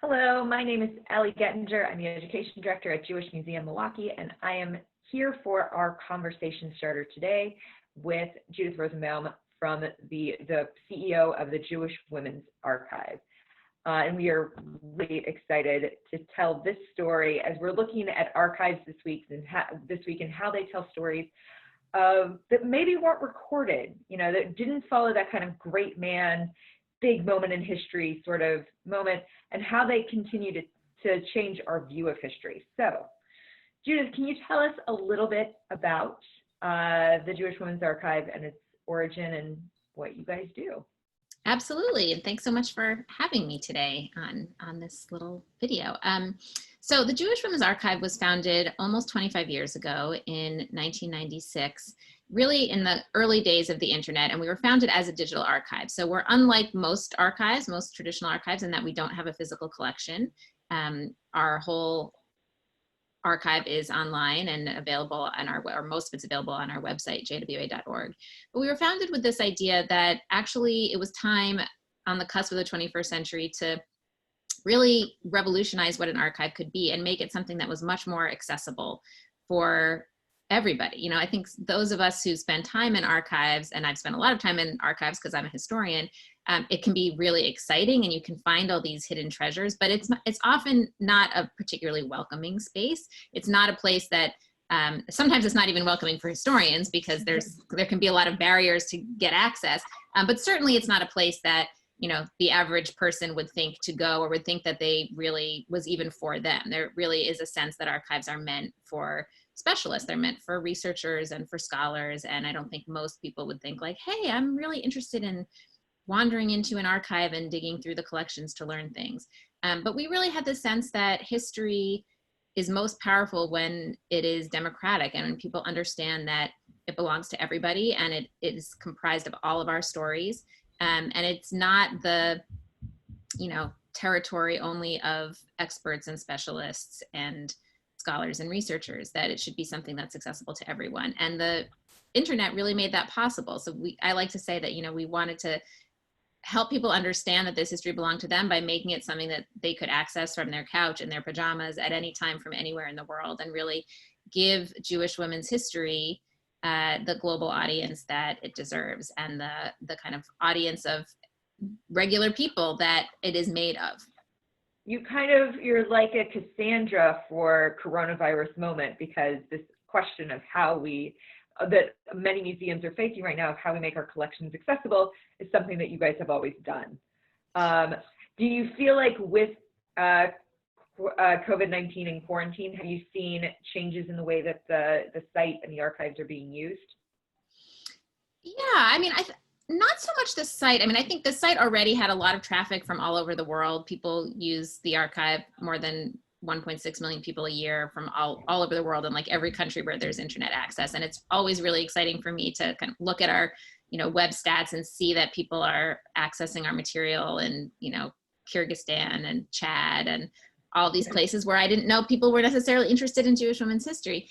Hello, my name is Allie Gettinger. I'm the Education Director at Jewish Museum Milwaukee, and I am here for our conversation starter today with Judith Rosenbaum from the CEO of the Jewish Women's Archive. And we are really excited to tell this story as we're looking at archives this week and how they tell stories that maybe weren't recorded, that didn't follow that kind of great man, big moment in history sort of moment, and how they continue to change our view of history. So, Judith, can you tell us a little bit about the Jewish Women's Archive and its origin and what you guys do? Absolutely, and thanks so much for having me today on this little video. So the Jewish Women's Archive was founded almost 25 years ago in 1996, really in the early days of the internet, and we were founded as a digital archive. So we're unlike most archives, most traditional archives, in that we don't have a physical collection. Our whole archive is online and available on or most of it's available on our website, jwa.org. But we were founded with this idea that actually it was time on the cusp of the 21st century to really revolutionize what an archive could be and make it something that was much more accessible for everybody. I think those of us who spend time in archives, and I've spent a lot of time in archives because I'm a historian, it can be really exciting and you can find all these hidden treasures, but it's often not a particularly welcoming space. It's not a place that, sometimes it's not even welcoming for historians because there can be a lot of barriers to get access, but certainly it's not a place that the average person would think to go or would think that they really was even for them. There really is a sense that archives are meant for specialists. They're meant for researchers and for scholars. And I don't think most people would think like, hey, I'm really interested in wandering into an archive and digging through the collections to learn things. But we really had the sense that history is most powerful when it is democratic and when people understand that it belongs to everybody and it is comprised of all of our stories. And it's not the, territory only of experts and specialists and scholars and researchers, that it should be something that's accessible to everyone. And the internet really made that possible. So I like to say that, we wanted to help people understand that this history belonged to them by making it something that they could access from their couch in their pajamas at any time from anywhere in the world, and really give Jewish women's history the global audience that it deserves and the kind of audience of regular people that it is made of. You're like a Cassandra for coronavirus moment, because this question of that many museums are facing right now of how we make our collections accessible is something that you guys have always done. Do you feel like with COVID-19 and quarantine, have you seen changes in the way that the site and the archives are being used? Yeah, not so much the site. I think the site already had a lot of traffic from all over the world. People use the archive, more than 1.6 million people a year from all over the world in like every country where there's internet access. And it's always really exciting for me to kind of look at our, web stats and see that people are accessing our material in, Kyrgyzstan and Chad and all these places where I didn't know people were necessarily interested in Jewish women's history.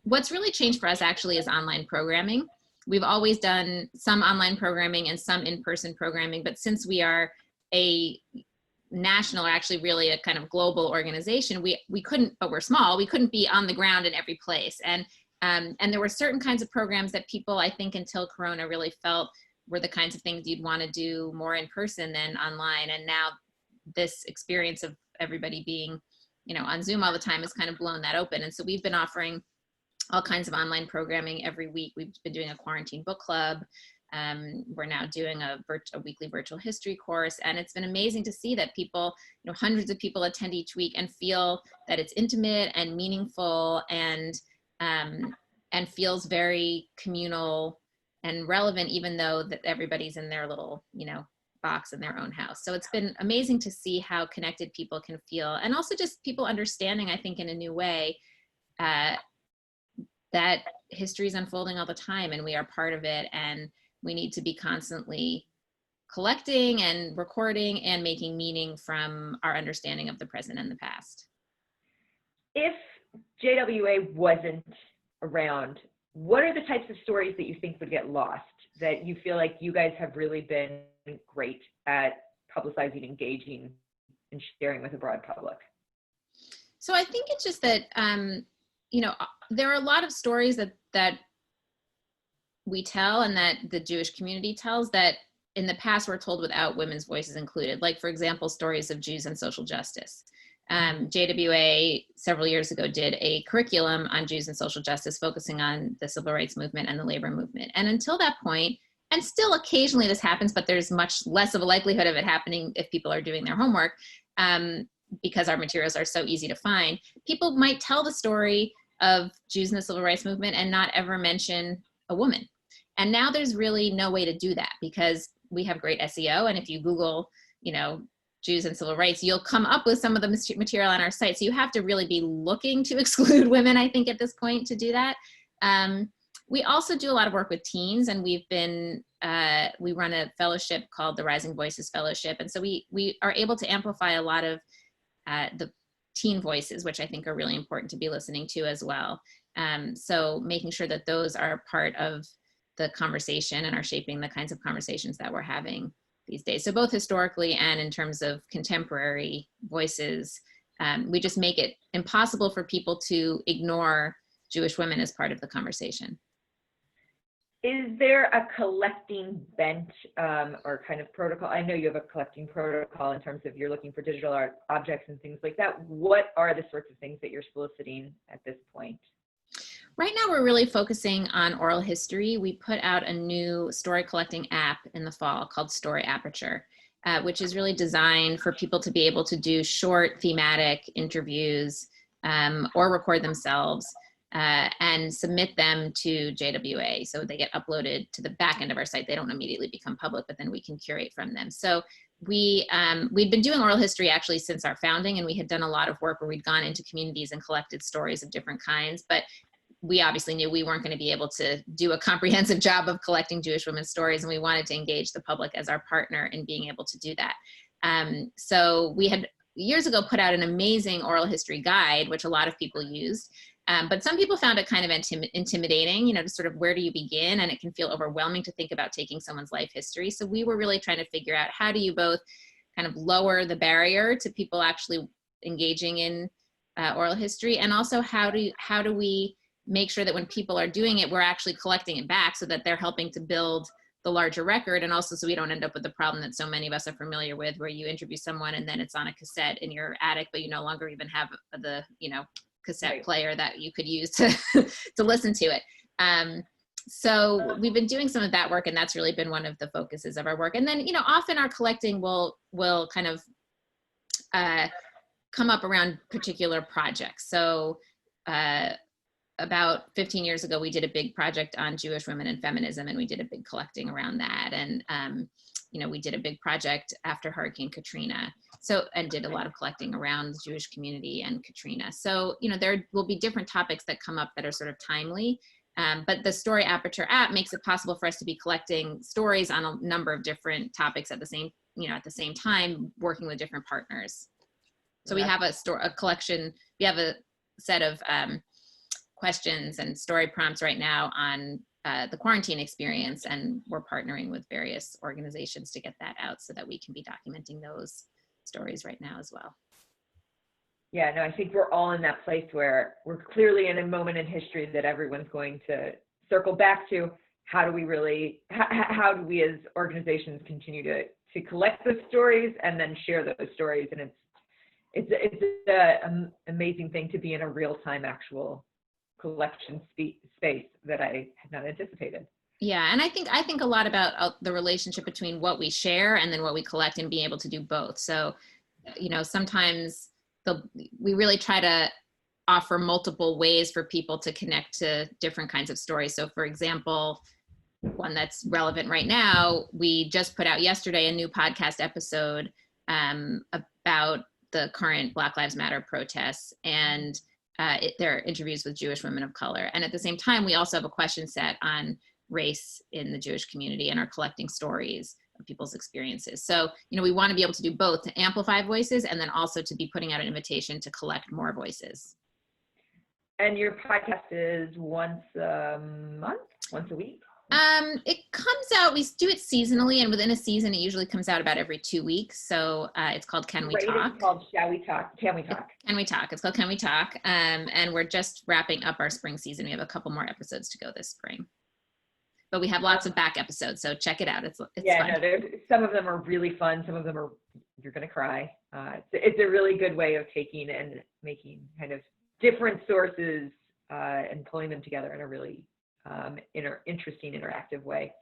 What's really changed for us actually is online programming. We've always done some online programming and some in-person programming, but since we are a national, or actually really a kind of global organization, we couldn't, but we're small, we couldn't be on the ground in every place. And there were certain kinds of programs that people, I think until Corona, really felt were the kinds of things you'd want to do more in person than online. And now this experience of everybody being, on Zoom all the time has kind of blown that open. And so we've been offering all kinds of online programming every week. We've been doing a quarantine book club. We're now doing a weekly virtual history course. And it's been amazing to see that people, hundreds of people attend each week and feel that it's intimate and meaningful and feels very communal and relevant, even though that everybody's in their little, box in their own house. So it's been amazing to see how connected people can feel, and also just people understanding, I think, in a new way, that history is unfolding all the time and we are part of it, and we need to be constantly collecting and recording and making meaning from our understanding of the present and the past. If JWA wasn't around, what are the types of stories that you think would get lost, that you feel like you guys have really been great at publicizing, engaging and sharing with a broad public? So I think it's just that, there are a lot of stories that we tell and that the Jewish community tells that in the past were told without women's voices included. Like, for example, stories of Jews and social justice. JWA several years ago did a curriculum on Jews and social justice, focusing on the civil rights movement and the labor movement. And until that point, and still occasionally this happens, but there's much less of a likelihood of it happening if people are doing their homework, because our materials are so easy to find. People might tell the story of Jews in the civil rights movement and not ever mention a woman. And now there's really no way to do that, because we have great SEO. And if you Google, Jews and civil rights, you'll come up with some of the material on our site. So you have to really be looking to exclude women, I think, at this point to do that. We also do a lot of work with teens, and we run a fellowship called the Rising Voices Fellowship. And so we are able to amplify a lot of the teen voices, which I think are really important to be listening to as well. So making sure that those are part of the conversation and are shaping the kinds of conversations that we're having these days. So both historically and in terms of contemporary voices, we just make it impossible for people to ignore Jewish women as part of the conversation. Is there a collecting bent or kind of protocol? I know you have a collecting protocol in terms of you're looking for digital art objects and things like that. What are the sorts of things that you're soliciting at this point? Right now, we're really focusing on oral history. We put out a new story collecting app in the fall called Story Aperture, which is really designed for people to be able to do short thematic interviews or record themselves and submit them to JWA. So they get uploaded to the back end of our site. They don't immediately become public, but then we can curate from them. So we'd been doing oral history actually since our founding, and we had done a lot of work where we'd gone into communities and collected stories of different kinds. But we obviously knew we weren't going to be able to do a comprehensive job of collecting Jewish women's stories, and we wanted to engage the public as our partner in being able to do that. So we had years ago put out an amazing oral history guide, which a lot of people used, but some people found it kind of intimidating, to sort of where do you begin, and it can feel overwhelming to think about taking someone's life history. So we were really trying to figure out, how do you both kind of lower the barrier to people actually engaging in oral history, and also how do we make sure that when people are doing it, we're actually collecting it back so that they're helping to build the larger record, and also so we don't end up with the problem that so many of us are familiar with, where you interview someone and then it's on a cassette in your attic, but you no longer even have the cassette player that you could use to to listen to it. So we've been doing some of that work, and that's really been one of the focuses of our work. And then often our collecting will kind of come up around particular projects. So about 15 years ago, we did a big project on Jewish women and feminism, and we did a big collecting around that. And, we did a big project after Hurricane Katrina, and did a lot of collecting around the Jewish community and Katrina. So, there will be different topics that come up that are sort of timely, but the Story Aperture app makes it possible for us to be collecting stories on a number of different topics at the same time, working with different partners. So we have a collection, we have a set of questions and story prompts right now on the quarantine experience, and we're partnering with various organizations to get that out so that we can be documenting those stories right now as well. Yeah, no, I think we're all in that place where we're clearly in a moment in history that everyone's going to circle back to. How do we as organizations continue to collect those stories and then share those stories? And it's an amazing thing to be in a real-time actual collection space that I had not anticipated. Yeah, and I think a lot about the relationship between what we share and then what we collect, and being able to do both. So, sometimes we really try to offer multiple ways for people to connect to different kinds of stories. So, for example, one that's relevant right now, we just put out yesterday a new podcast episode about the current Black Lives Matter protests, and there are interviews with Jewish women of color. And at the same time, we also have a question set on race in the Jewish community, and are collecting stories of people's experiences. So, we want to be able to do both, to amplify voices and then also to be putting out an invitation to collect more voices. And your podcast is once a month, once a week? It comes out, we do it seasonally, and within a season, it usually comes out about every 2 weeks. So it's called Can We Right, Talk? it's called Shall We Talk? Can We Talk? Can We Talk? It's called Can We Talk? And we're just wrapping up our spring season. We have a couple more episodes to go this spring. But we have lots of back episodes, so check it out. It's yeah, fun. No, some of them are really fun. Some of them are, you're going to cry. It's a really good way of taking and making kind of different sources and pulling them together in a really interesting, interactive way.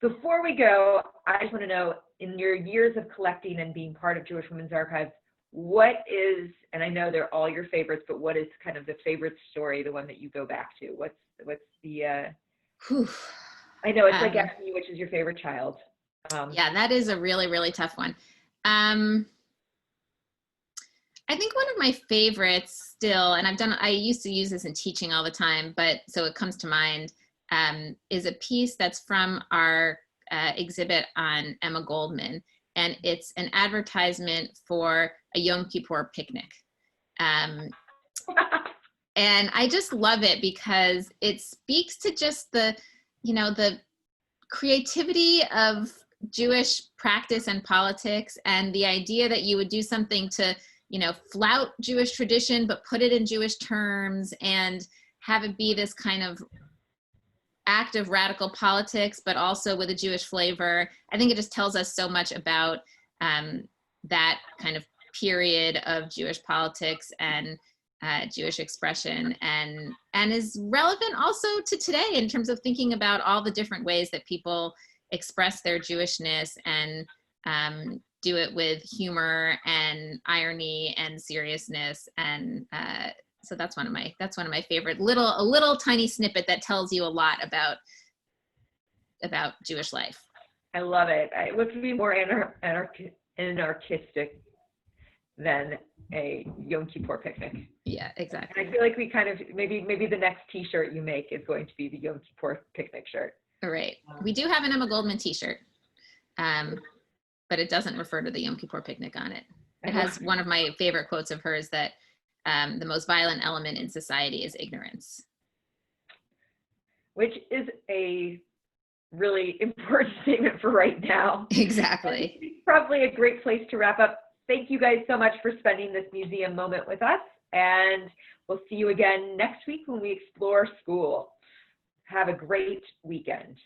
Before we go, I just want to know, in your years of collecting and being part of Jewish Women's Archive, what is, and I know they're all your favorites, but what is kind of the favorite story, the one that you go back to? What's the, I know it's like asking you which is your favorite child. Yeah, that is a really, really tough one. I think one of my favorites still, and I used to use this in teaching all the time, but so it comes to mind, is a piece that's from our exhibit on Emma Goldman, and it's an advertisement for a Yom Kippur picnic. And I just love it because it speaks to just the creativity of Jewish practice and politics, and the idea that you would do something to, flout Jewish tradition, but put it in Jewish terms and have it be this kind of act of radical politics, but also with a Jewish flavor. I think it just tells us so much about that kind of period of Jewish politics and Jewish expression, and is relevant also to today in terms of thinking about all the different ways that people express their Jewishness and do it with humor and irony and seriousness. And so that's one of my favorite a little tiny snippet that tells you a lot about Jewish life. I love it. What could be more anarchistic than a Yom Kippur picnic? Yeah, exactly. And I feel like we kind of, maybe the next t-shirt you make is going to be the Yom Kippur picnic shirt. All right. We do have an Emma Goldman t-shirt, but it doesn't refer to the Yom Kippur picnic on it. It has one of my favorite quotes of hers, that the most violent element in society is ignorance. Which is a really important statement for right now. Exactly. It's probably a great place to wrap up. Thank you guys so much for spending this museum moment with us, and we'll see you again next week when we explore school. Have a great weekend.